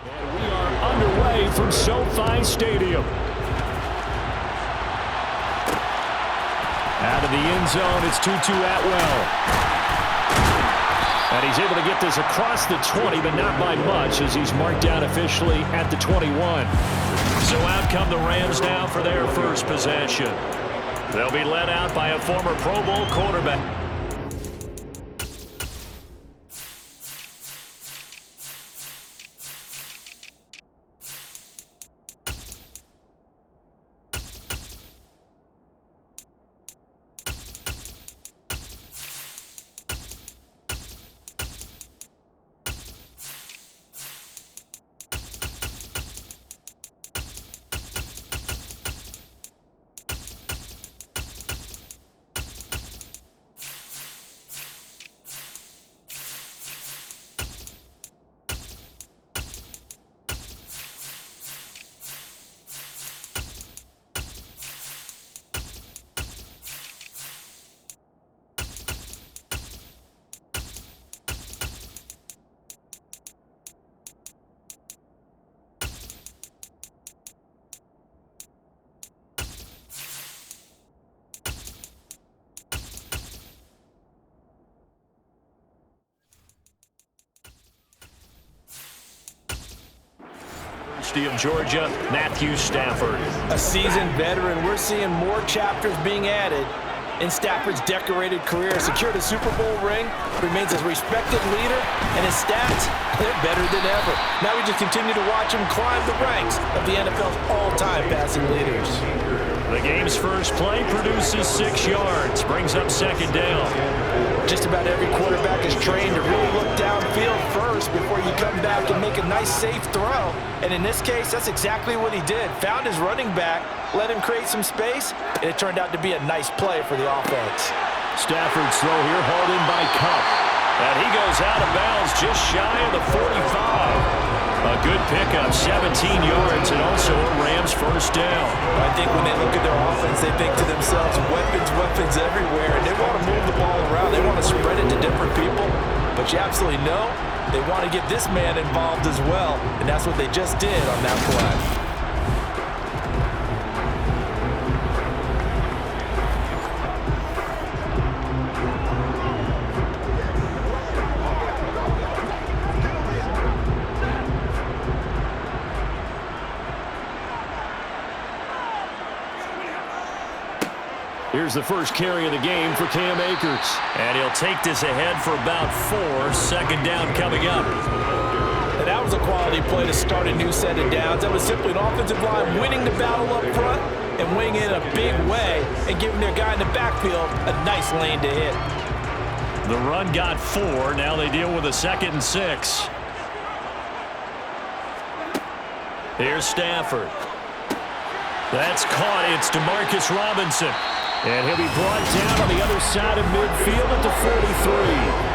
And we are underway from SoFi Stadium. Out of the end zone, it's Tutu Atwell. And he's able to get this across the 20, but not by much, as he's marked down officially at the 21. So out come the Rams now for their first possession. They'll be led out by a former Pro Bowl quarterback. Of Georgia, Matthew Stafford. A seasoned veteran, we're seeing more chapters being added in Stafford's decorated career. Secured a Super Bowl ring, remains a respected leader, and his stats, they're better than ever. Now we just continue to watch him climb the ranks of the NFL's all-time passing leaders. The game's first play produces 6 yards, brings up second down. Just about every quarterback is trained to really look downfield first before you come back and make a nice, safe throw. And in this case, that's exactly what he did. Found his running back, let him create some space, and it turned out to be a nice play for the offense. Stafford's throw here hauled in by Cup. And he goes out of bounds just shy of the 45. A good pickup, 17 yards, and also a Rams first down. I think when they look at their offense, they think to themselves, weapons everywhere, and they want to move the ball around. They want to spread it to different people, but you absolutely know they want to get this man involved as well, and that's what they just did on that play. Here's the first carry of the game for Cam Akers. And he'll take this ahead for about 4. Second down coming up. And that was a quality play to start a new set of downs. That was simply an offensive line winning the battle up front and winning it in a big way and giving their guy in the backfield a nice lane to hit. The run got 4. Now they deal with a 2nd and 6. Here's Stafford. That's caught. It's DeMarcus Robinson. And he'll be brought down on the other side of midfield at the 43.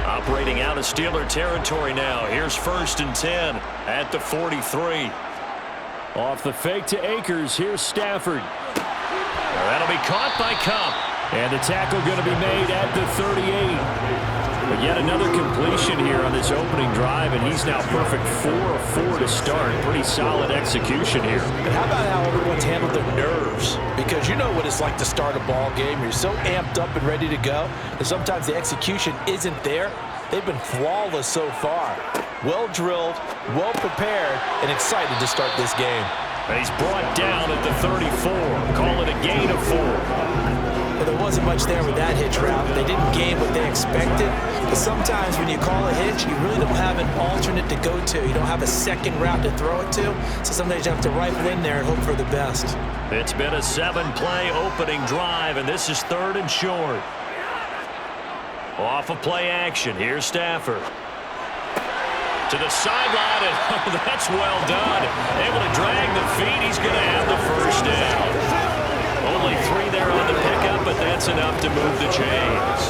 Operating out of Steeler territory now. Here's 1st and 10 at the 43. Off the fake to Akers. Here's Stafford. That'll be caught by Cup. And the tackle going to be made at the 38. But yet another completion here on this opening drive, and he's now perfect 4 of 4 to start. Pretty solid execution here. And how about how everyone's handled their nerves? Because you know what it's like to start a ball game. You're so amped up and ready to go, and sometimes the execution isn't there. They've been flawless so far. Well drilled, well prepared, and excited to start this game. And he's brought down at the 34. Call it a gain of 4. Well, there wasn't much there with that hitch route. They didn't gain what they expected. But sometimes when you call a hitch, you really don't have an alternate to go to. You don't have a second route to throw it to. So sometimes you have to rifle in there and hope for the best. It's been a 7-play opening drive, and this is 3rd and short. Off of play action. Here's Stafford. To the sideline, and that's well done. Able to drag the feet. He's going to have the first down. Only 3 there on the pickup, but that's enough to move the chains.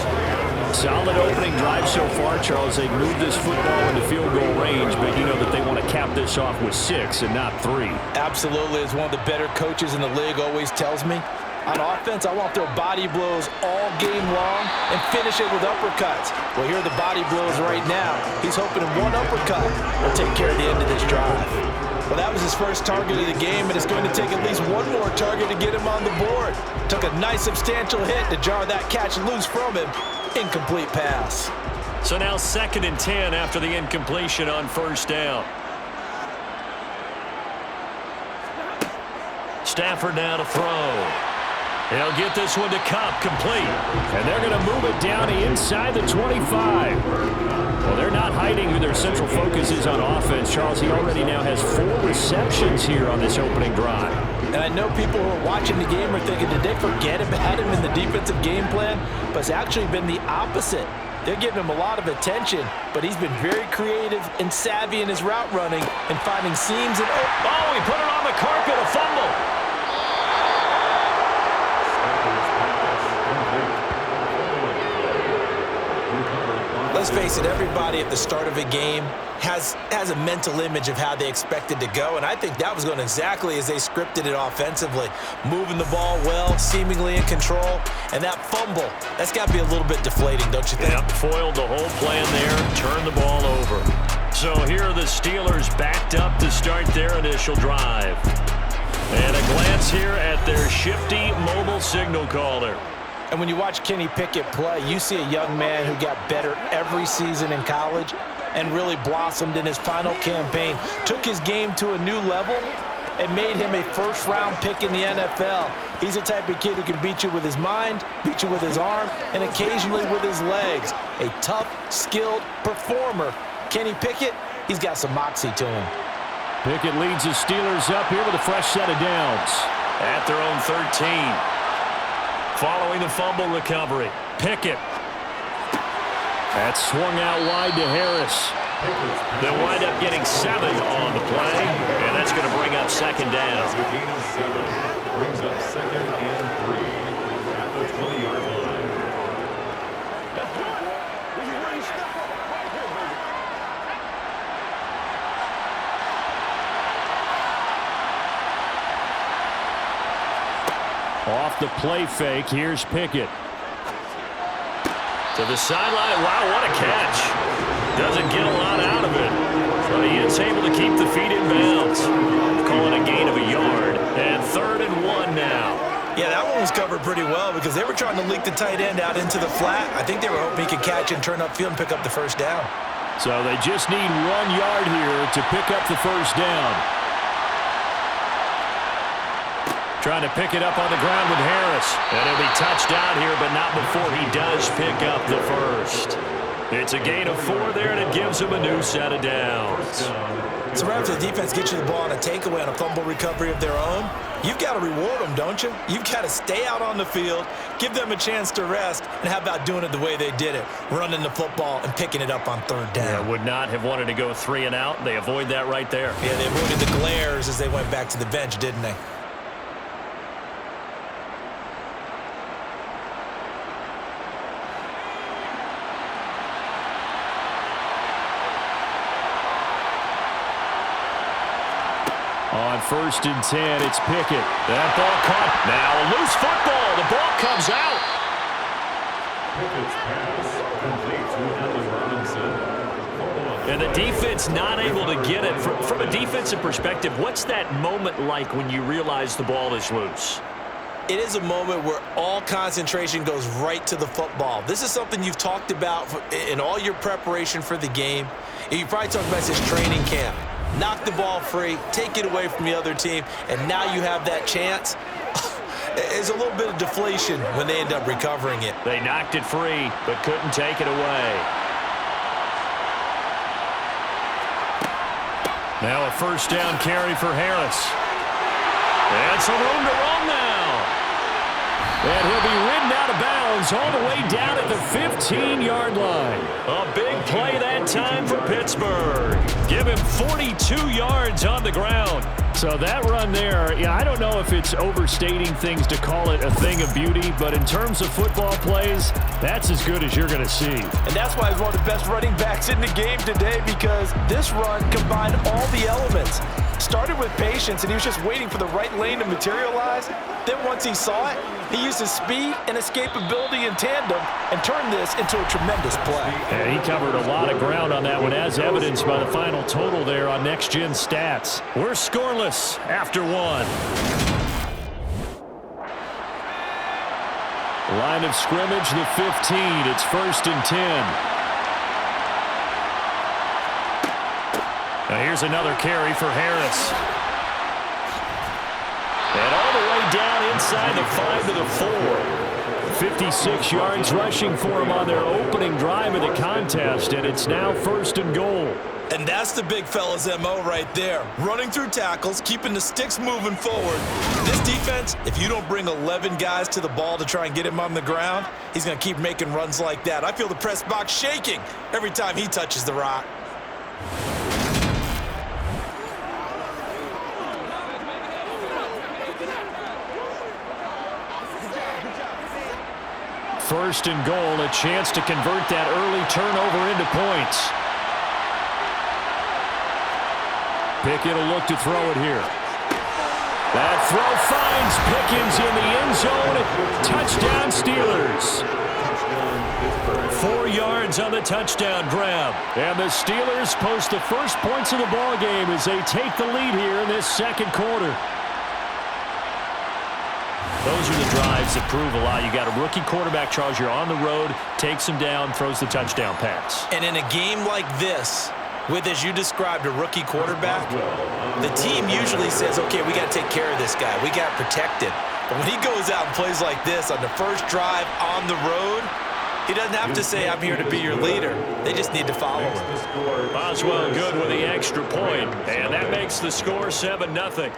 Solid opening drive so far, Charles. They've moved this football into field goal range, but you know that they want to cap this off with 6 and not 3. Absolutely. As one of the better coaches in the league always tells me, on offense, I want their body blows all game long and finish it with uppercuts. Well, here are the body blows right now. He's hoping one uppercut will take care of the end of this drive. Well, that was his first target of the game, and it's going to take at least one more target to get him on the board. Took a nice substantial hit to jar that catch loose from him. Incomplete pass. So now 2nd and 10 after the incompletion on first down. Stafford now to throw. He'll get this one to Cup, complete. And they're going to move it down inside the 25. Well, they're not hiding who their central focus is on offense. Charles, he already now has 4 receptions here on this opening drive. And I know people who are watching the game are thinking, did they forget about him in the defensive game plan? But it's actually been the opposite. They're giving him a lot of attention, but he's been very creative and savvy in his route running and finding seams. And oh, he put it on the carpet, a fumble. Let's face it, everybody at the start of a game has a mental image of how they expect it to go, and I think that was going exactly as they scripted it offensively. Moving the ball well, seemingly in control, and that fumble, that's got to be a little bit deflating, don't you think? Yep, foiled the whole plan there, turned the ball over. So here are the Steelers backed up to start their initial drive. And a glance here at their shifty mobile signal caller. And when you watch Kenny Pickett play, you see a young man who got better every season in college and really blossomed in his final campaign, took his game to a new level, and made him a first-round pick in the NFL. He's the type of kid who can beat you with his mind, beat you with his arm, and occasionally with his legs. A tough, skilled performer. Kenny Pickett, he's got some moxie to him. Pickett leads the Steelers up here with a fresh set of downs. At their own 13. Following the fumble recovery, Pickett. That's swung out wide to Harris. They'll wind up getting 7 on the play, and that's going to bring up 2nd down. Brings up 2nd and 3 at the 20-yard line. Off the play fake, here's Pickett. To the sideline. Wow, what a catch. Doesn't get a lot out of it, but he is able to keep the feet in bounds. Calling a gain of a yard, and 3rd and 1 now. Yeah, that one was covered pretty well because they were trying to leak the tight end out into the flat. I think they were hoping he could catch and turn upfield and pick up the first down. So they just need 1 yard here to pick up the first down. Trying to pick it up on the ground with Harris. And he'll be touched out here, but not before he does pick up the first. It's a gain of 4 there, and it gives him a new set of downs. So right after the defense gets you the ball on a takeaway on a fumble recovery of their own, you've got to reward them, don't you? You've got to stay out on the field, give them a chance to rest, and how about doing it the way they did it, running the football and picking it up on 3rd down. Yeah, would not have wanted to go 3 and out. They avoid that right there. Yeah, they avoided the glares as they went back to the bench, didn't they? On 1st and 10, it's Pickett. That ball caught. Now a loose football. The ball comes out. Pickett's pass complete to Allen Robinson. And the defense not able to get it. From a defensive perspective, what's that moment like when you realize the ball is loose? It is a moment where all concentration goes right to the football. This is something you've talked about in all your preparation for the game. You probably talked about this training camp. Knock the ball free, take it away from the other team, and now you have that chance. There's a little bit of deflation when they end up recovering it. They knocked it free, but couldn't take it away. Now a first down carry for Harris. And some room to run now. And he'll be ridden out of bounds is all the way down at the 15-yard line. A big play that time for Pittsburgh. Give him 42 yards on the ground. So that run there, yeah, I don't know if it's overstating things to call it a thing of beauty, but in terms of football plays, that's as good as you're going to see. And that's why he's one of the best running backs in the game today, because this run combined all the elements. Started with patience, and he was just waiting for the right lane to materialize. Then once he saw it, he used his speed and escapability in tandem and turned this into a tremendous play. And he covered a lot of ground on that one, as evidenced by the final total there on Next Gen Stats. We're scoreless after one. Line of scrimmage, the 15. It's 1st and 10. Now here's another carry for Harris. And all the way down inside the 5 to the 4. 56 yards rushing for him on their opening drive of the contest, and it's now 1st and goal. And that's the big fella's MO right there. Running through tackles, keeping the sticks moving forward. This defense, if you don't bring 11 guys to the ball to try and get him on the ground, he's going to keep making runs like that. I feel the press box shaking every time he touches the rock. First and goal, a chance to convert that early turnover into points. Pickett will look to throw it here. That throw finds Pickens in the end zone. Touchdown Steelers. 4 yards on the touchdown grab. And the Steelers post the first points of the ball game as they take the lead here in this second quarter. Those are the drives that prove a lot. You got a rookie quarterback, Charles. You're on the road, takes him down, throws the touchdown pass. And in a game like this, with, as you described, a rookie quarterback, the team usually says, okay, we got to take care of this guy. We got to protect him. But when he goes out and plays like this on the first drive on the road, he doesn't have to say, I'm here to be your leader. They just need to follow him. Boswell good with the extra point, and that makes the score 7-0.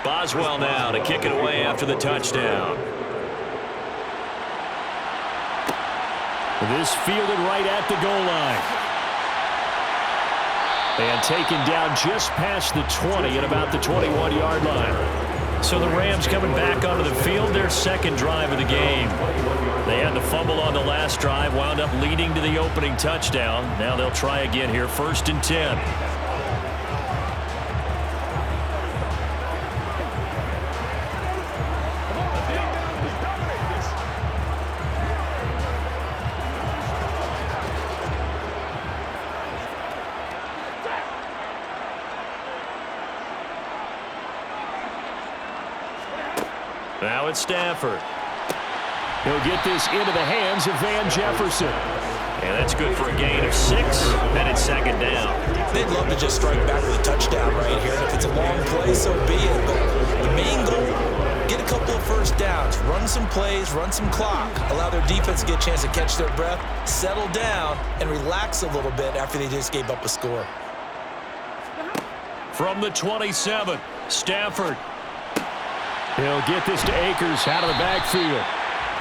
Boswell now to kick it away after the touchdown. This fielded right at the goal line. And taken down just past the 20 at about the 21-yard line. So the Rams coming back onto the field, their second drive of the game. They had the fumble on the last drive, wound up leading to the opening touchdown. Now they'll try again here, 1st and 10. Now it's Stafford. He'll get this into the hands of Van Jefferson. And that's good for a gain of 6, and it's 2nd down. They'd love to just strike back with a touchdown right here. And if it's a long play, so be it. But the main goal, get a couple of first downs, run some plays, run some clock, allow their defense to get a chance to catch their breath, settle down, and relax a little bit after they just gave up a score. From the 27, Stafford. He'll get this to Akers out of the backfield.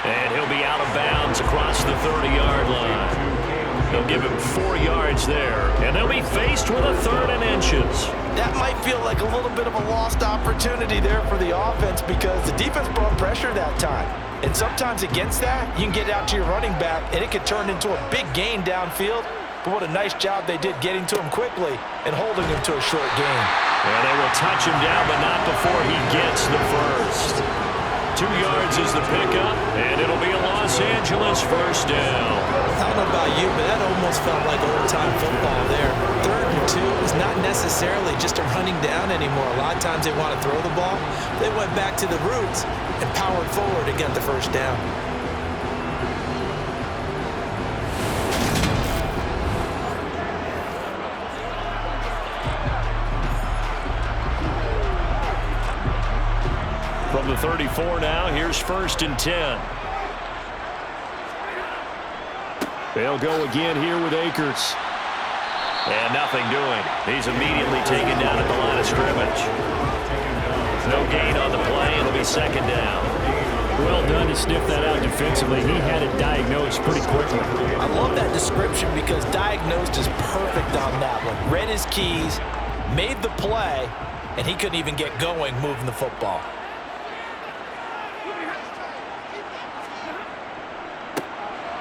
And he'll be out of bounds across the 30-yard line. They'll give him 4 yards there. And they'll be faced with a 3rd and inches. That might feel like a little bit of a lost opportunity there for the offense because the defense brought pressure that time. And sometimes against that, you can get out to your running back, and it could turn into a big gain downfield. But what a nice job they did getting to him quickly and holding him to a short gain. And they will touch him down, but not before he gets the first. 2 yards is the pickup, and it'll be a Los Angeles first down. I don't know about you, but that almost felt like old-time football there. 3rd and 2 is not necessarily just a running down anymore. A lot of times they want to throw the ball. They went back to the roots and powered forward to get the first down. 34 now. Here's 1st and 10. They'll go again here with Akers. And nothing doing. He's immediately taken down at the line of scrimmage. No gain on the play. It'll be 2nd down. Well done to sniff that out defensively. He had it diagnosed pretty quickly. I love that description because diagnosed is perfect on that one. Read his keys, made the play, and he couldn't even get going moving the football.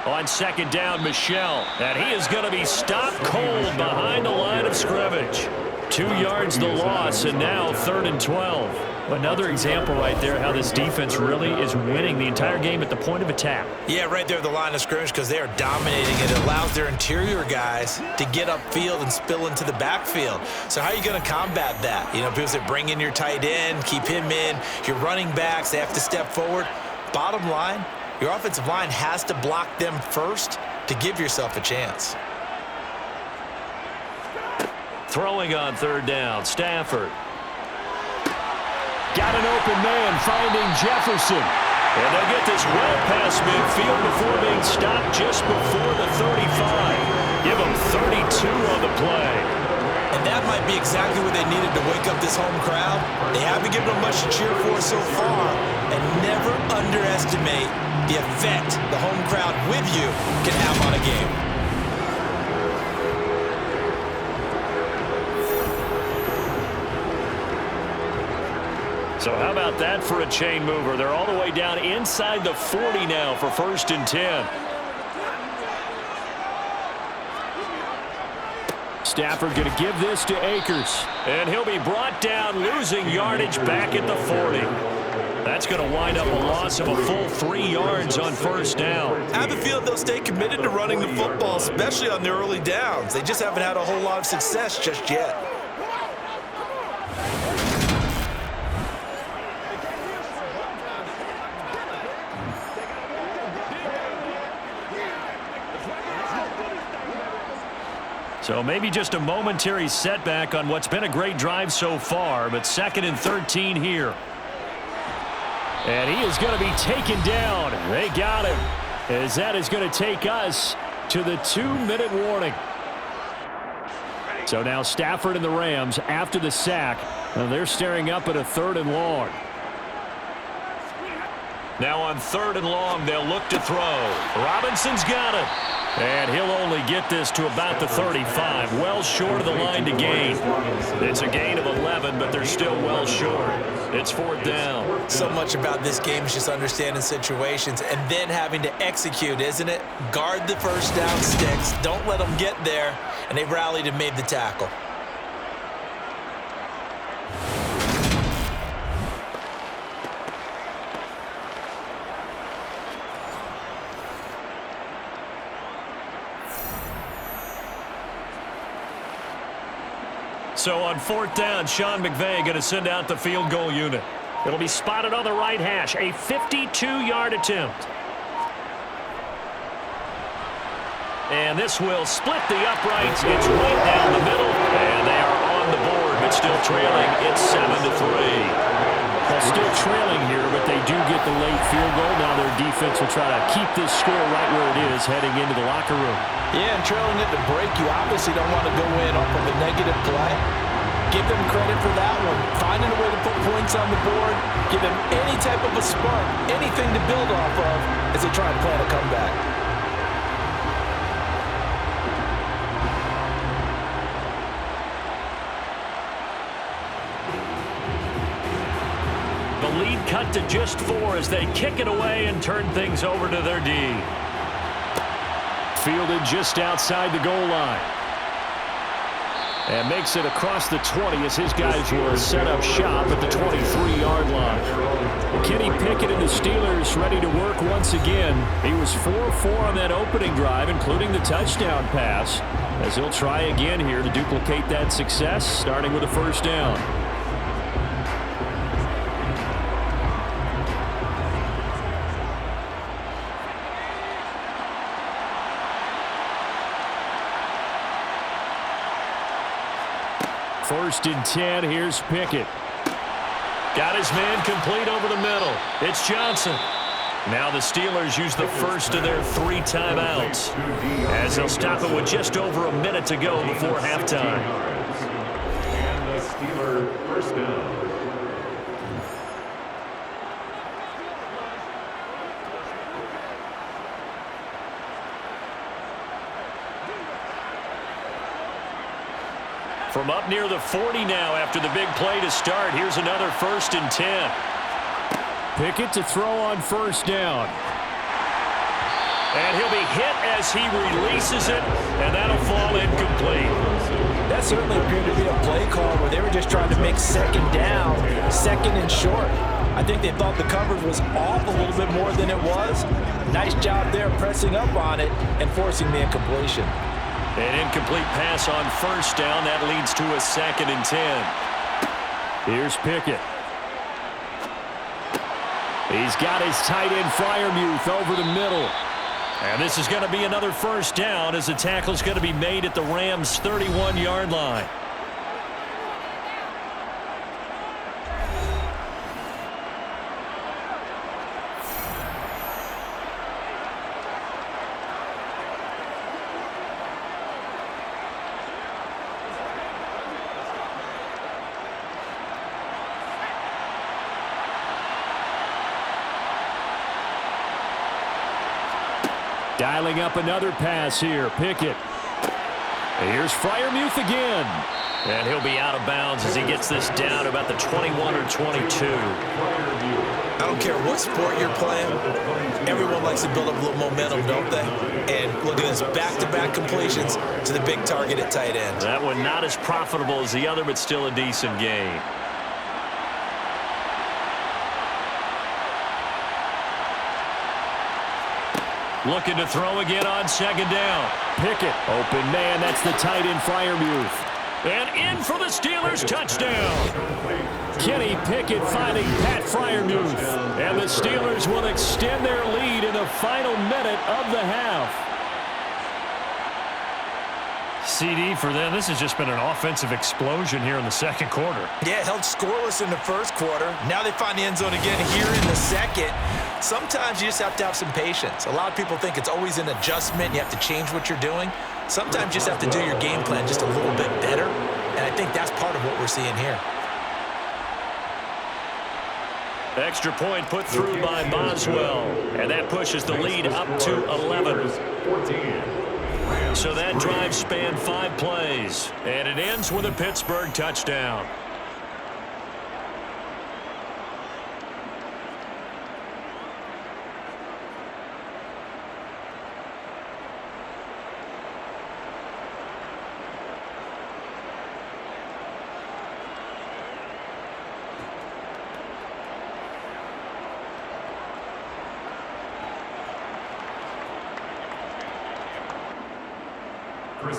On 2nd down, Michel. And he is going to be stopped cold behind the line of scrimmage. 2 yards the loss, and now 3rd and 12. Another example right there how this defense really is winning the entire game at the point of attack. Yeah, right there at the line of scrimmage because they are dominating it. It allows their interior guys to get upfield and spill into the backfield. So how are you going to combat that? You know, people say bring in your tight end, keep him in. Your running backs, they have to step forward. Bottom line, your offensive line has to block them first to give yourself a chance. Throwing on 3rd down, Stafford. Got an open man, finding Jefferson. And they'll get this well past midfield before being stopped just before the 35. Give them 32 on the play. And that might be exactly what they needed to wake up this home crowd. They haven't given them much to cheer for so far. And never underestimate the effect the home crowd with you can have on a game. So how about that for a chain mover? They're all the way down inside the 40 now for 1st and 10. Stafford going to give this to Akers. And he'll be brought down, losing yardage back at the 40. That's going to wind up a loss of a full 3 yards on 1st down. I have a feeling they'll stay committed to running the football, especially on their early downs. They just haven't had a whole lot of success just yet. So maybe just a momentary setback on what's been a great drive so far, but 2nd and 13 here. And he is going to be taken down. They got him. As that is going to take us to the 2-minute warning. So now Stafford and the Rams after the sack. And they're staring up at a 3rd and long. Now on 3rd and long, they'll look to throw. Robinson's got it. And he'll only get this to about the 35, well short of the line to gain. It's a gain of 11, but they're still well short. It's 4th down. So much about this game is just understanding situations and then having to execute, isn't it? Guard the 1st down sticks. Don't let them get there. And they rallied and made the tackle. So on 4th down, Sean McVay going to send out the field goal unit. It'll be spotted on the right hash, a 52-yard attempt. And this will split the uprights. It's right down the middle, and they are on the board, but still trailing. It's 7-3. Well, still trailing here, but they do get the late field goal. Now their defense will try to keep this score right where it is heading into the locker room. Yeah, and trailing it to break, you obviously don't want to go in off of a negative play. Give them credit for that one. Finding a way to put points on the board, give them any type of a spark, anything to build off of as they try and plan a comeback. The lead cut to just 4 as they kick it away and turn things over to their D. Fielded just outside the goal line. And makes it across the 20 as his guys will set up shop at the 23-yard line. Kenny Pickett and the Steelers ready to work once again. He was 4-4 on that opening drive, including the touchdown pass, as he'll try again here to duplicate that success, starting with a 1st down. First and 10, here's Pickett. Got his man complete over the middle. It's Johnson. Now the Steelers use the first of their 3 timeouts, as they'll stop it with just over a minute to go before halftime. And the Steeler first down. From up near the 40 now after the big play to start. Here's another 1st and 10. Pickett to throw on first down. And he'll be hit as he releases it, and that'll fall incomplete. That certainly appeared to be a play call where they were just trying to make second down, second and short. I think they thought the coverage was off a little bit more than it was. Nice job there pressing up on it and forcing the incompletion. An incomplete pass on first down. That leads to a 2nd and 10. Here's Pickett. He's got his tight end Freiermuth over the middle. And this is going to be another first down as the tackle is going to be made at the Rams' 31-yard line. Dialing up another pass here. Pickett. Here's Freiermuth again. And he'll be out of bounds as he gets this down about the 21 or 22. I don't care what sport you're playing. Everyone likes to build up a little momentum, don't they? And look at this, back-to-back completions to the big target at tight end. That one not as profitable as the other, but still a decent gain. Looking to throw again on second down. Pickett. Open man. That's the tight end Freiermuth. And in for the Steelers touchdown. Kenny Pickett finding Pat Freiermuth. And the Steelers will extend their lead in the final minute of the half. CD for them. This has just been an offensive explosion here in the second quarter. Yeah, held scoreless in the first quarter. Now they find the end zone again here in the second. Sometimes you just have to have some patience. A lot of people think it's always an adjustment. You have to change what you're doing. Sometimes you just have to do your game plan just a little bit better. And I think that's part of what we're seeing here. Extra point put through by Boswell. And that pushes the lead up to 11. So that drive spanned 5 plays. And it ends with a Pittsburgh touchdown.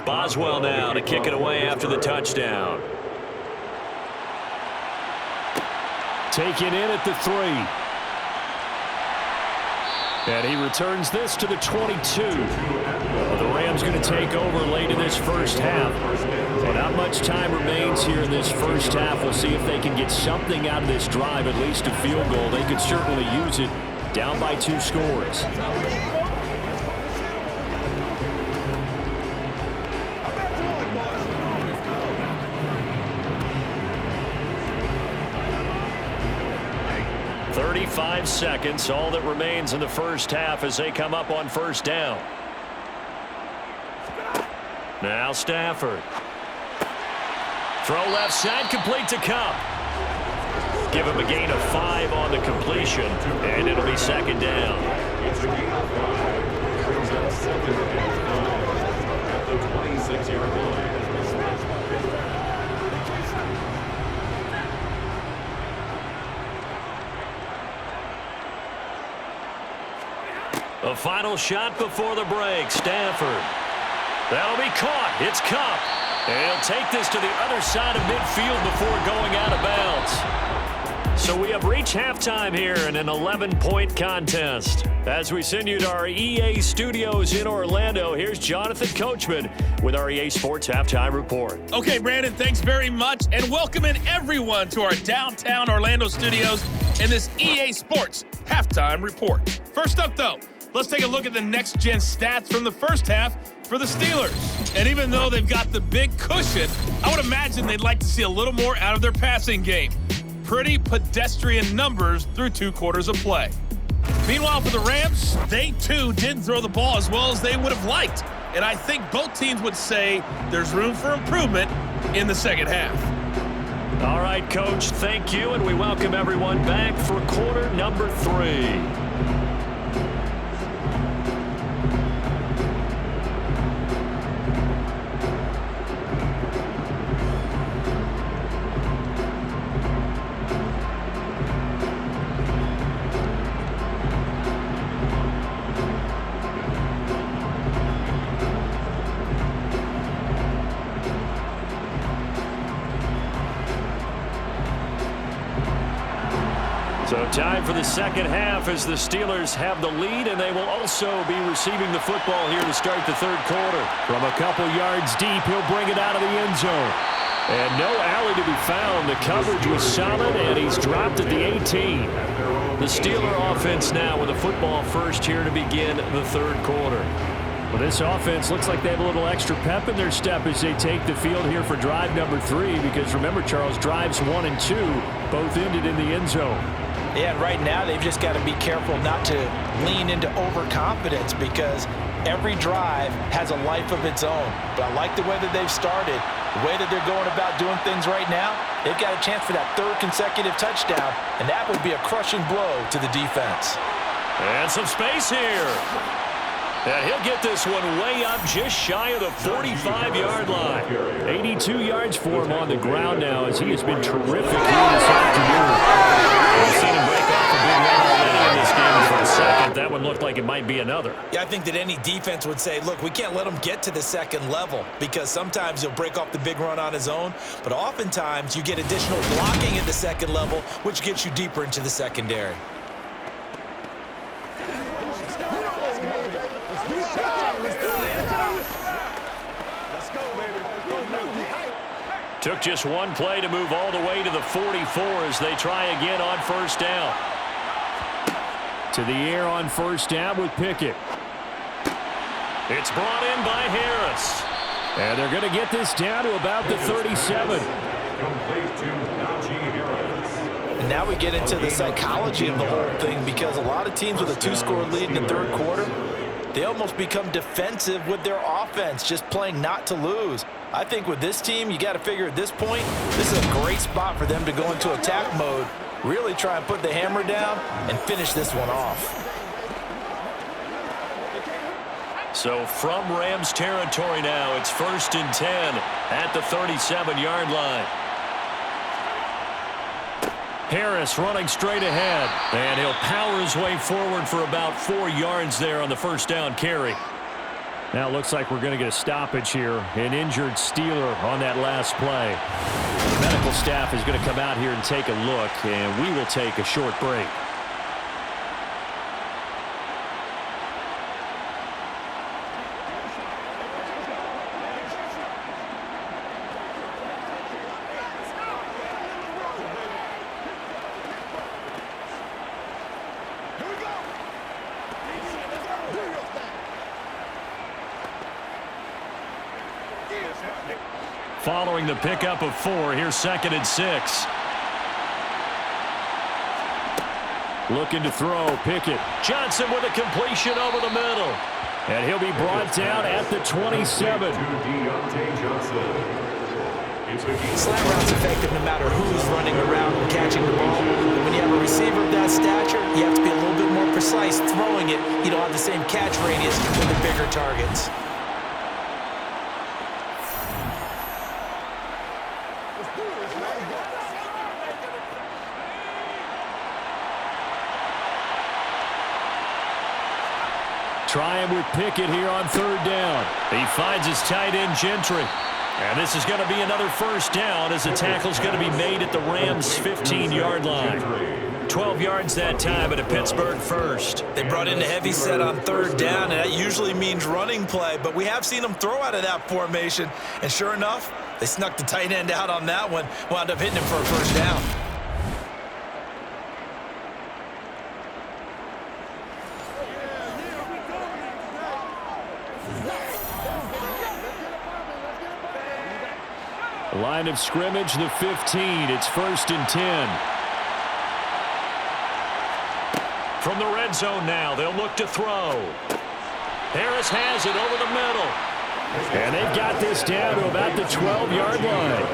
Boswell now to kick it away after the touchdown. Taken in at the 3. And he returns this to the 22. Well, the Rams going to take over late in this first half. Well, not much time remains here in this first half. We'll see if they can get something out of this drive, at least a field goal. They could certainly use it. Down by 2 scores. Five seconds, all that remains in the first half as they come up on first down. Now Stafford. Throw left side, complete to Kupp. Give him a gain of 5 on the completion, and it'll be second down. It's a gain of 5. Brings up second at the 26-yard line. A final shot before the break. Stafford. That'll be caught. It's Kupp. And he'll take this to the other side of midfield before going out of bounds. So we have reached halftime here in an 11-point contest. As we send you to our EA studios in Orlando, here's Jonathan Coachman with our EA Sports Halftime Report. Okay, Brandon, thanks very much, and welcome in everyone to our downtown Orlando studios in this EA Sports Halftime Report. First up, though, let's take a look at the next-gen stats from the first half for the Steelers. And even though they've got the big cushion, I would imagine they'd like to see a little more out of their passing game. Pretty pedestrian numbers through 2 quarters of play. Meanwhile, for the Rams, they too didn't throw the ball as well as they would have liked. And I think both teams would say there's room for improvement in the second half. All right, Coach, thank you, and we welcome everyone back for quarter number 3. So time for the second half as the Steelers have the lead, and they will also be receiving the football here to start the third quarter. From a couple yards deep, he'll bring it out of the end zone. And no alley to be found. The coverage was solid, and he's dropped at the 18. The Steeler offense now with a football first here to begin the third quarter. Well, this offense looks like they have a little extra pep in their step as they take the field here for drive number 3, because remember, Charles, drives 1 and 2 both ended in the end zone. Yeah, and right now they've just got to be careful not to lean into overconfidence, because every drive has a life of its own. But I like the way that they've started, the way that they're going about doing things right now. They've got a chance for that 3rd consecutive touchdown, and that would be a crushing blow to the defense. And some space here. And he'll get this one way up just shy of the 45-yard line. 82 yards for him on the ground now, as he has been terrific here this afternoon. We've seen him break off a big run already in this game for the second. That one looked like it might be another. Yeah, I think that any defense would say, look, we can't let him get to the second level, because sometimes he'll break off the big run on his own, but oftentimes you get additional blocking at the second level, which gets you deeper into the secondary. Took just one play to move all the way to the 44 as they try again on first down. To the air on first down with Pickett. It's brought in by Harris. And they're going to get this down to about the 37. And now we get into the psychology of the whole thing, because a lot of teams with a 2-score lead in the third quarter, they almost become defensive with their offense, just playing not to lose. I think with this team, you got to figure at this point, this is a great spot for them to go into attack mode, really try and put the hammer down and finish this one off. So from Rams territory now, it's 1st and 10 at the 37-yard line. Harris running straight ahead, and he'll power his way forward for about 4 yards there on the first down carry. Now it looks like we're going to get a stoppage here. An injured Steeler on that last play. The medical staff is going to come out here and take a look, and we will take a short break. Following the pickup of 4, here's 2nd and 6. Looking to throw, Pickett. Johnson with a completion over the middle. And he'll be brought down at the 27. Slant route's effective no matter who's running around and catching the ball. But when you have a receiver of that stature, you have to be a little bit more precise throwing it. You don't have the same catch radius with the bigger targets. Trying with Pickett here on 3rd down. He finds his tight end, Gentry. And this is going to be another first down as the tackle's going to be made at the Rams' 15-yard line. 12 yards that time at a Pittsburgh first. They brought in a heavy set on third down, and that usually means running play, but we have seen them throw out of that formation, and sure enough, they snuck the tight end out on that one, wound up hitting him for a first down. Line of scrimmage, the 15. It's 1st and 10. From the red zone now, they'll look to throw. Harris has it over the middle. And they've got this down to about the 12-yard line.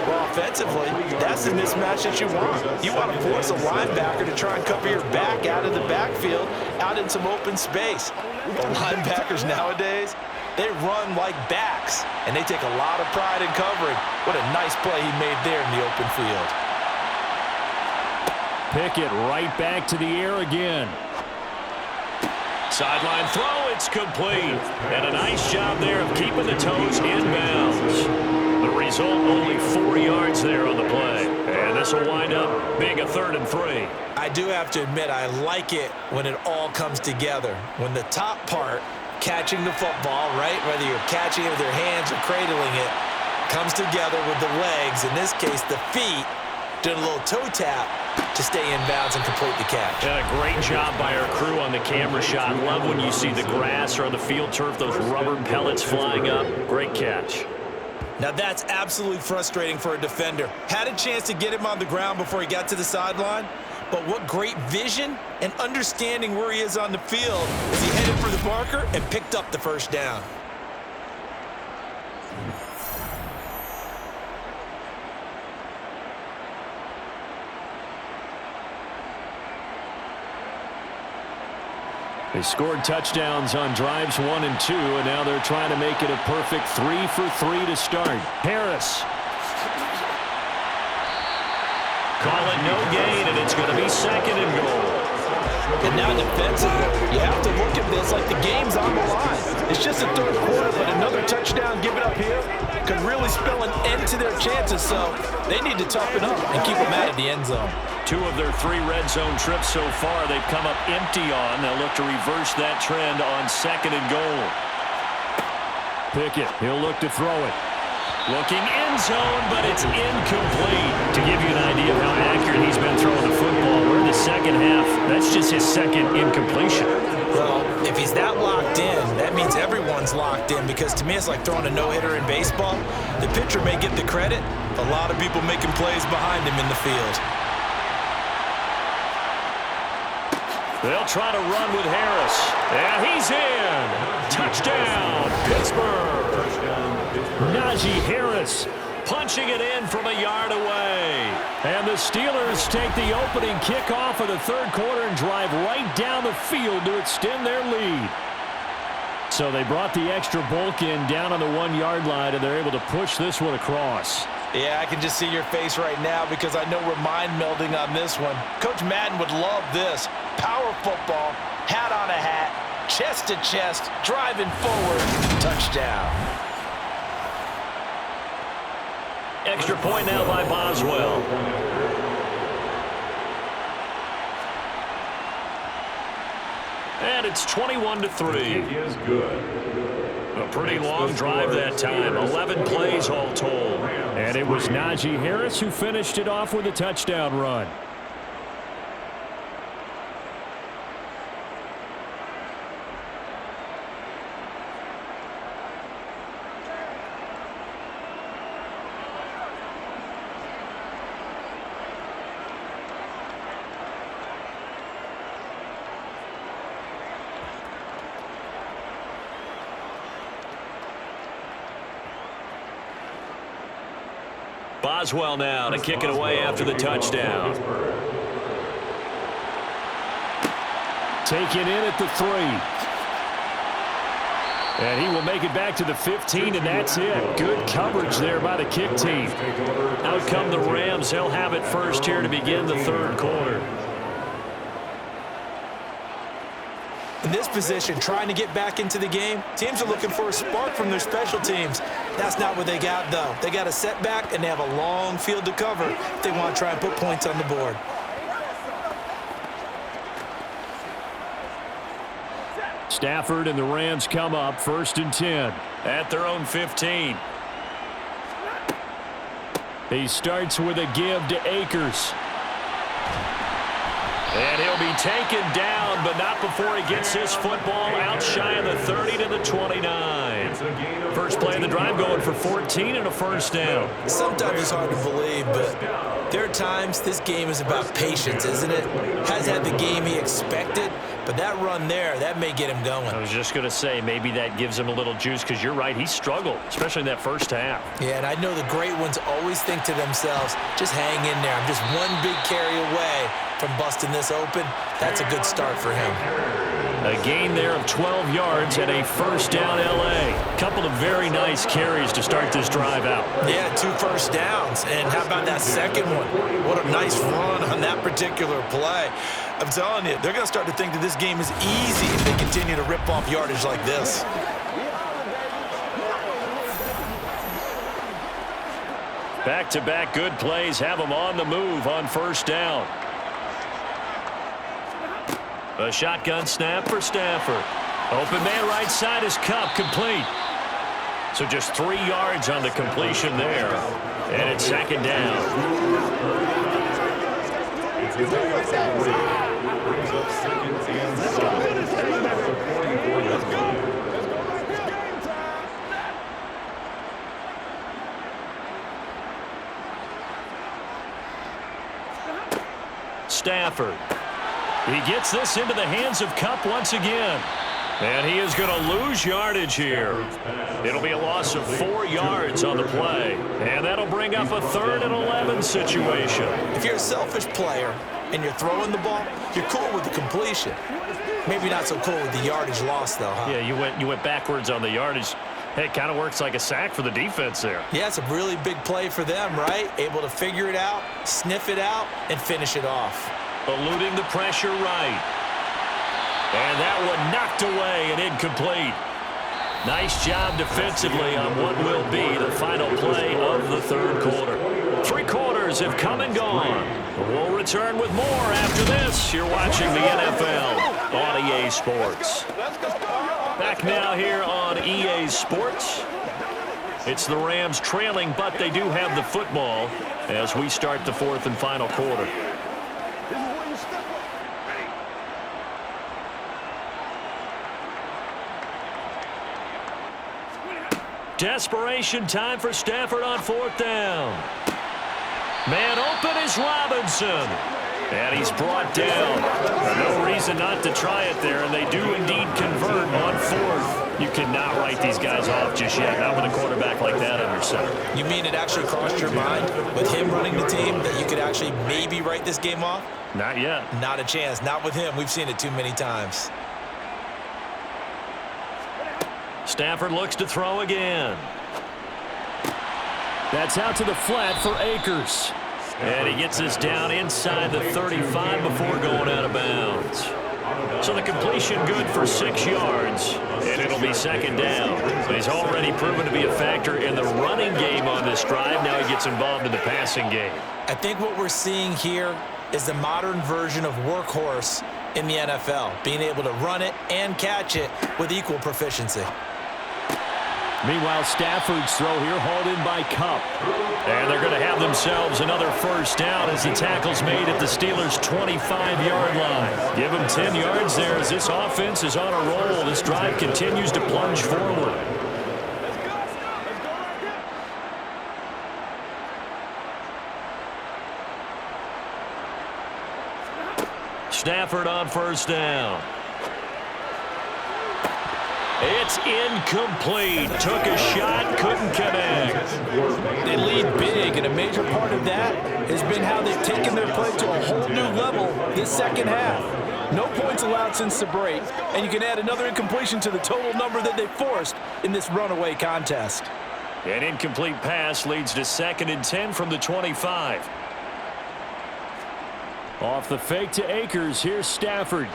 Well, offensively, that's the mismatch that you want. You want to force a linebacker to try and cover your back out of the backfield, out in some open space. But linebackers nowadays, they run like backs, and they take a lot of pride in covering. What a nice play he made there in the open field. Pickett right back to the air again. Sideline throw, it's complete. And a nice job there of keeping the toes in bounds. The result, only 4 yards there on the play. And this will wind up being a 3rd and 3. I do have to admit, I like it when it all comes together. When the top part, catching the football, right, whether you're catching it with your hands or cradling it, comes together with the legs, in this case the feet, doing a little toe tap to stay in bounds and complete the catch. Yeah, great job by our crew on the camera shot. Love when you see the grass or on the field turf, those rubber pellets flying up. Great catch. Now that's absolutely frustrating for a defender. Had a chance to get him on the ground before he got to the sideline, but what great vision and understanding where he is on the field as he headed for the marker and picked up the first down. They scored touchdowns on drives 1 and 2, and now they're trying to make it a perfect 3 for 3 to start. Harris. Call it no gain, and it's going to be 2nd and goal. And now defensively, you have to look at this like the game's on the line. It's just a third quarter, but another touchdown given up here could really spell an end to their chances, so they need to toughen up and keep them out of the end zone. 2 of their 3 red zone trips so far they've come up empty on. They'll look to reverse that trend on 2nd and goal. Pickett, he'll look to throw it. Looking end zone, but it's incomplete. To give you an idea of how accurate he's been throwing the football, we're in the second half. That's just his 2nd incompletion. Well, if he's that locked in, that means everyone's locked in, because to me it's like throwing a no-hitter in baseball. The pitcher may get the credit, a lot of people making plays behind him in the field. They'll try to run with Harris. And he's in. Touchdown, Pittsburgh. Najee Harris punching it in from a yard away. And the Steelers take the opening kickoff of the 3rd quarter and drive right down the field to extend their lead. So they brought the extra bulk in down on the 1-yard line, and they're able to push this one across. Yeah, I can just see your face right now because I know we're mind melding on this one. Coach Madden would love this. Power football, hat on a hat, chest to chest, driving forward, touchdown. Extra point now by Boswell. And it's 21-3. Is good. A pretty long drive that time. 11 plays all told. And it was Najee Harris who finished it off with a touchdown run. Boswell now to kick it away after the touchdown. Taken in at the 3. And he will make it back to the 15, and that's it. Good coverage there by the kick team. Out come the Rams. They'll have it first here to begin the 3rd quarter. In this position, trying to get back into the game, teams are looking for a spark from their special teams. That's not what they got, though. They got a setback, and they have a long field to cover if they want to try and put points on the board. Stafford and the Rams come up 1st and 10. At their own 15. He starts with a give to Akers. And he'll be taken down, but not before he gets his football out shy of the 30 to the 29. First play of the drive going for 14 and a first down. Sometimes it's hard to believe, but there are times this game is about patience, isn't it? Has had the game he expected, but that run there, that may get him going. I was just going to say, maybe that gives him a little juice, because you're right, he struggled, especially in that first half. Yeah, and I know the great ones always think to themselves, just hang in there. I'm just one big carry away from busting this open. That's a good start for him. A gain there of 12 yards and a first down L.A. Couple of very nice carries to start this drive out. Yeah, 2 first downs. And how about that second one? What a nice run on that particular play. I'm telling you, they're going to start to think that this game is easy if they continue to rip off yardage like this. Back-to-back good plays have them on the move on first down. A shotgun snap for Stafford. Open man right side is Kupp, complete. So just 3 yards on the completion there. And it's second down. Brings up second and 7. At the 44-yard line. Stafford. He gets this into the hands of Kupp once again. And he is going to lose yardage here. It'll be a loss of 4 yards on the play. And that'll bring up a 3rd and 11 situation. If you're a selfish player and you're throwing the ball, you're cool with the completion. Maybe not so cool with the yardage loss, though, huh? Yeah, you went backwards on the yardage. Hey, it kind of works like a sack for the defense there. Yeah, it's a really big play for them, right? Able to figure it out, sniff it out, and finish it off. Eluding the pressure right. And that one knocked away and incomplete. Nice job defensively on what will be the final play of the 3rd quarter. 3 quarters have come and gone. We'll return with more after this. You're watching the NFL on EA Sports. Back now here on EA Sports. It's the Rams trailing, but they do have the football as we start the 4th and final quarter. Desperation time for Stafford on 4th down. Man open is Robinson. And he's brought down. No reason not to try it there, and they do indeed convert on 4th. You cannot write these guys off just yet, not with a quarterback like that under center. You mean it actually crossed your mind with him running the team that you could actually maybe write this game off? Not yet. Not a chance. Not with him. We've seen it too many times. Stafford looks to throw again. That's out to the flat for Akers. And he gets this down inside the 35 before going out of bounds. So the completion good for 6 yards, and it'll be second down. But he's already proven to be a factor in the running game on this drive. Now he gets involved in the passing game. I think what we're seeing here is the modern version of workhorse in the NFL, being able to run it and catch it with equal proficiency. Meanwhile, Stafford's throw here hauled in by Kupp. And they're going to have themselves another first down as the tackle's made at the Steelers' 25-yard line. Give them 10 yards there as this offense is on a roll. This drive continues to plunge forward. Stafford on first down. It's incomplete. Took a shot, couldn't connect. They lead big, and a major part of that has been how they've taken their play to a whole new level this second half. No points allowed since the break, and you can add another incompletion to the total number that they forced in this runaway contest. An incomplete pass leads to 2nd and 10 from the 25. Off the fake to Akers, here's Stafford.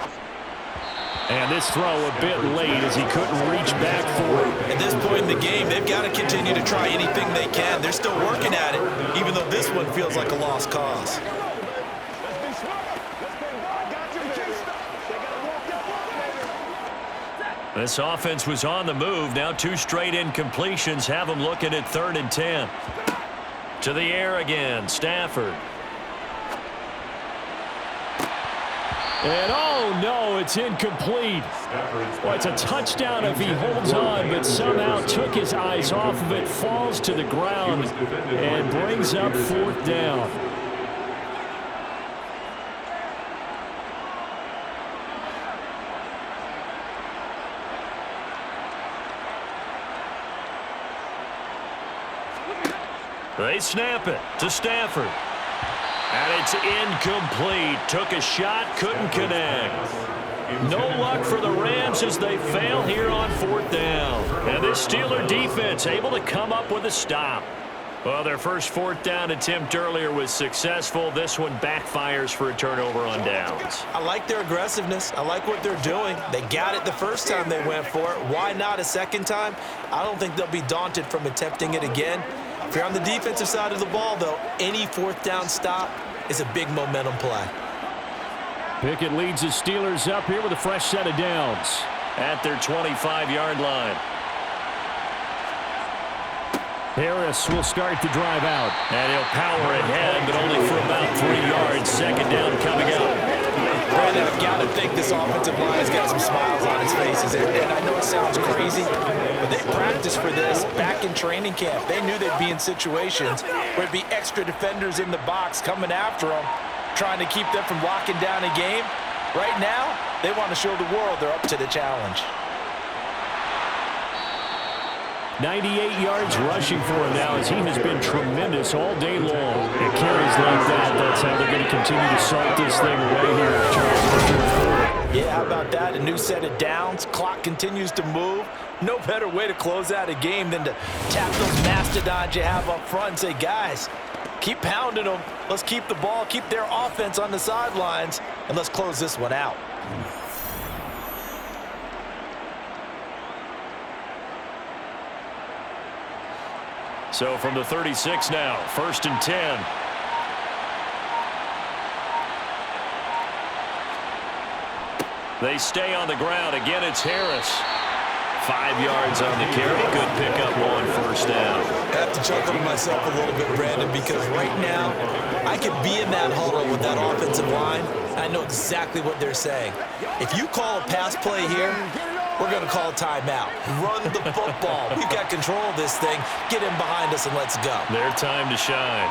And this throw a bit late as he couldn't reach back for it. At this point in the game, they've got to continue to try anything they can. They're still working at it, even though this one feels like a lost cause. This offense was on the move. Now 2 straight incompletions have them looking at 3rd and 10. To the air again, Stafford. And oh no, it's incomplete. Well, it's a touchdown if he holds on, but somehow took his eyes off of it, falls to the ground, and brings up 4th down. They snap it to Stafford. And it's incomplete. Took a shot, couldn't connect. No luck for the Rams as they fail here on 4th down. And this Steeler defense able to come up with a stop. Well, their first 4th down attempt earlier was successful. This one backfires for a turnover on downs. I like their aggressiveness. I like what they're doing. They got it the first time they went for it. Why not a second time? I don't think they'll be daunted from attempting it again. If you're on the defensive side of the ball, though, any 4th down stop is a big momentum play. Pickett leads his Steelers up here with a fresh set of downs. At their 25-yard line. Harris will start the drive out. And he'll power ahead, but only for about 3 yards. 2nd down coming up. Brandon, I've got to think this offensive line has got some smiles on his faces. And I know it sounds crazy, but they practiced for this back in training camp. They knew they'd be in situations where it'd be extra defenders in the box coming after them, trying to keep them from locking down a game. Right now, they want to show the world they're up to the challenge. 98 yards rushing for him now as he has been tremendous all day long. And carries like that, that's how they're going to continue to salt this thing away here, Charles. Yeah, how about that? A new set of downs. Clock continues to move. No better way to close out a game than to tap those mastodons you have up front and say, guys, keep pounding them. Let's keep the ball, keep their offense on the sidelines, and let's close this one out. So from the 36 now, 1st and 10. They stay on the ground. Again, it's Harris. 5 yards on the carry. Good pickup on 1st down. I have to chuckle to myself a little bit, Brandon, because right now I could be in that huddle with that offensive line. I know exactly what they're saying. If you call a pass play here, we're going to call a timeout. Run the football. We've got control of this thing. Get him behind us and let's go. Their time to shine.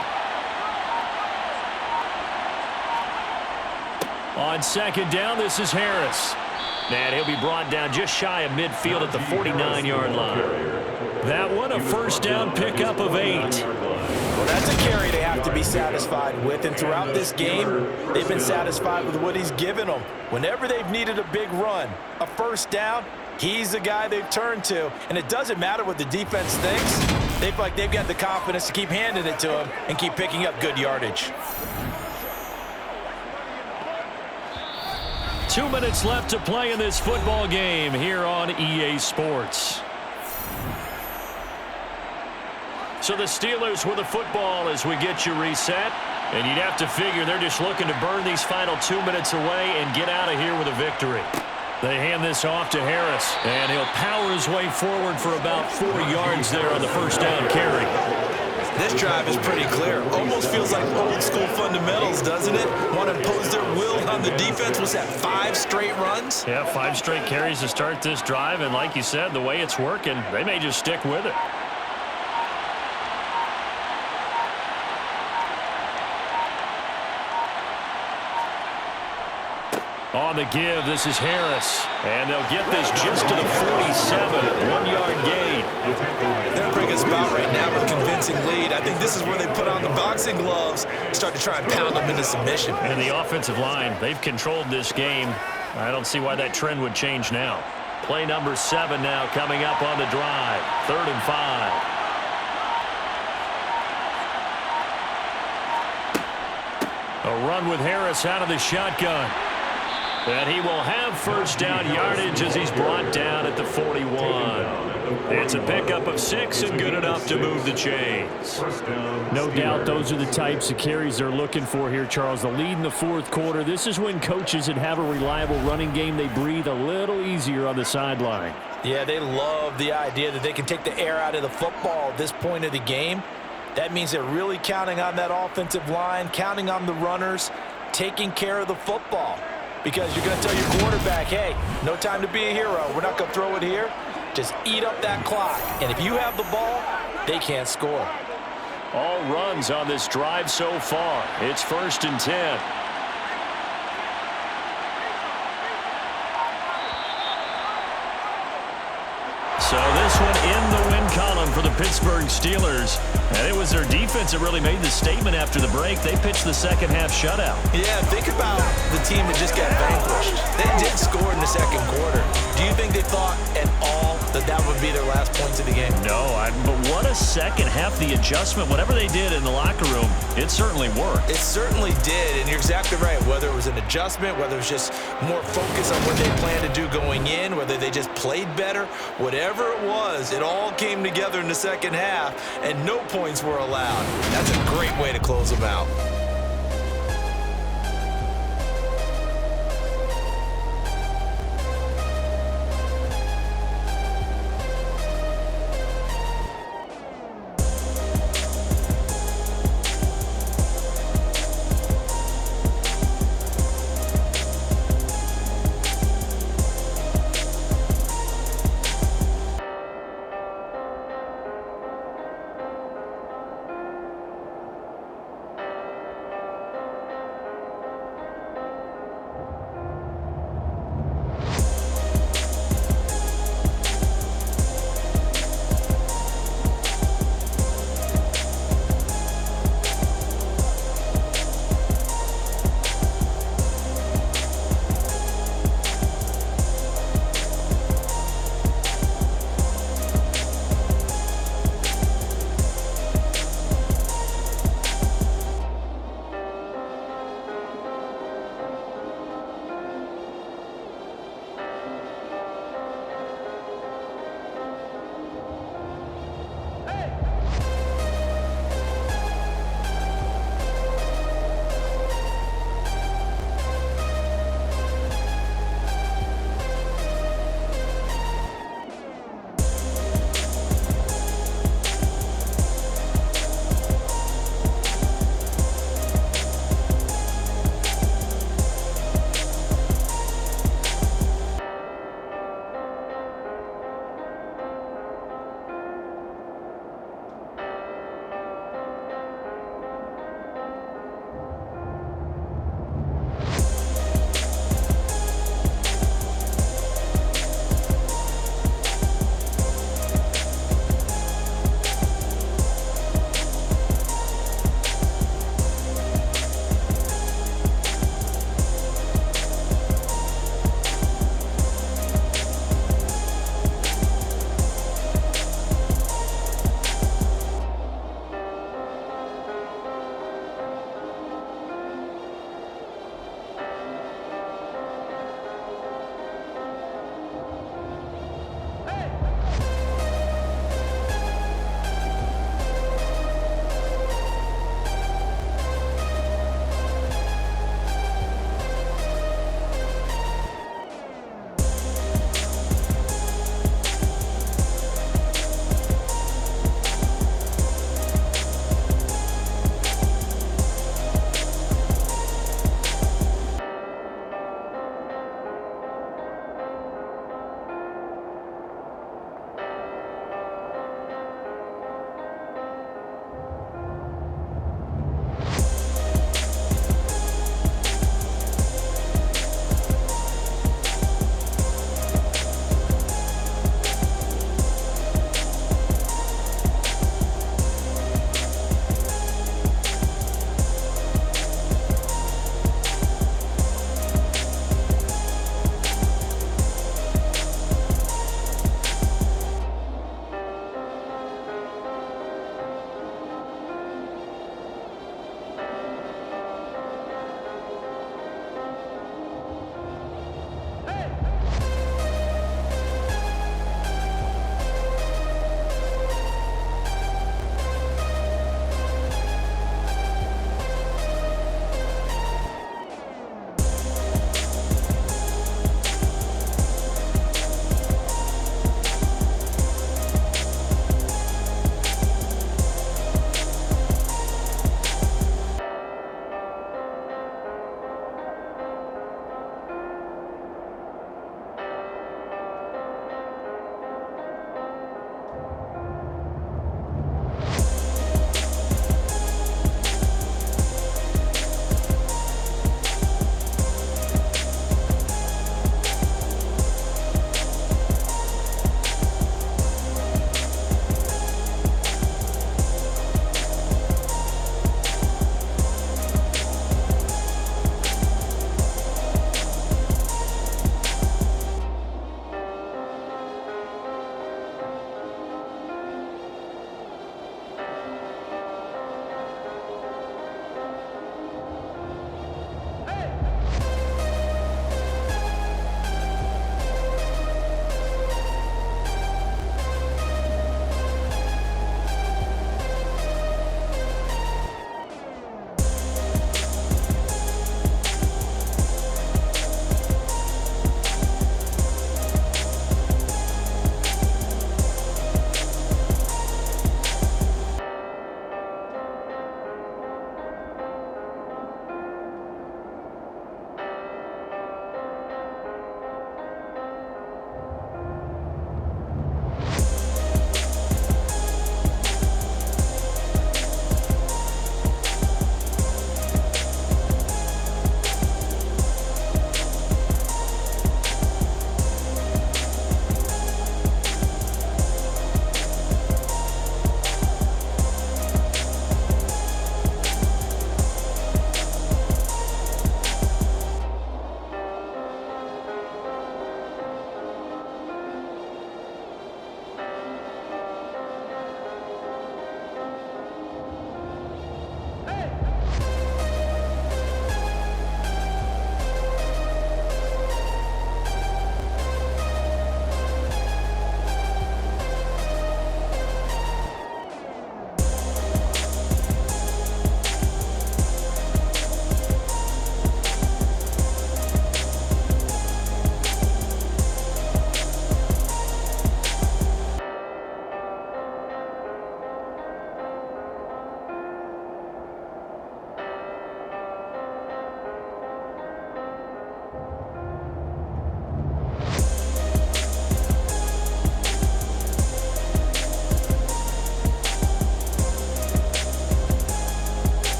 On 2nd down, this is Harris. And he'll be brought down just shy of midfield at the 49-yard line. That one, a 1st down pickup of 8. Well, that's a carry they have to be satisfied with. And throughout this game, they've been satisfied with what he's given them. Whenever they've needed a big run, a 1st down, he's the guy they've turned to. And it doesn't matter what the defense thinks. They feel like they've got the confidence to keep handing it to him and keep picking up good yardage. 2 minutes left to play in this football game here on EA Sports. So the Steelers with the football as we get you reset. And you'd have to figure they're just looking to burn these final 2 minutes away and get out of here with a victory. They hand this off to Harris, and he'll power his way forward for about 4 yards there on the 1st down carry. This drive is pretty clear. Almost feels like old school fundamentals, doesn't it? Want to impose their will on the defense. Was that 5 straight runs? Yeah, 5 straight carries to start this drive, and like you said, the way it's working, they may just stick with it. On the give, this is Harris. And they'll get this just to the 47, 1-yard gain. They're in a pretty good spot right now with a convincing lead. I think this is where they put on the boxing gloves, start to try and pound them into submission. And the offensive line, they've controlled this game. I don't see why that trend would change now. Play number 7 now coming up on the drive. 3rd and 5. A run with Harris out of the shotgun. And he will have first down yardage as he's brought down at the 41. It's a pickup of 6 and good enough to move the chains. No doubt those are the types of carries they're looking for here, Charles. The lead in the fourth quarter. This is when coaches that have a reliable running game, they breathe a little easier on the sideline. Yeah, they love the idea that they can take the air out of the football at this point of the game. That means they're really counting on that offensive line, counting on the runners, taking care of the football. Because you're going to tell your quarterback, hey, no time to be a hero. We're not going to throw it here. Just eat up that clock. And if you have the ball, they can't score. All runs on this drive so far. It's 1st and 10. So this one in the win column for the Pittsburgh Steelers. And it was their defense that really made the statement after the break. They pitched the second half shutout. Yeah, think about the team that just got vanquished. They did score in the second quarter. Do you think they thought at all that that would be their last points of the game? No, but what a second half. The adjustment, whatever they did in the locker room, it certainly worked. It certainly did, and you're exactly right. Whether it was an adjustment, whether it was just more focus on what they planned to do going in, whether they just played better, whatever it was, it all came together in the second half, and no points were allowed. That's a great way to close them out.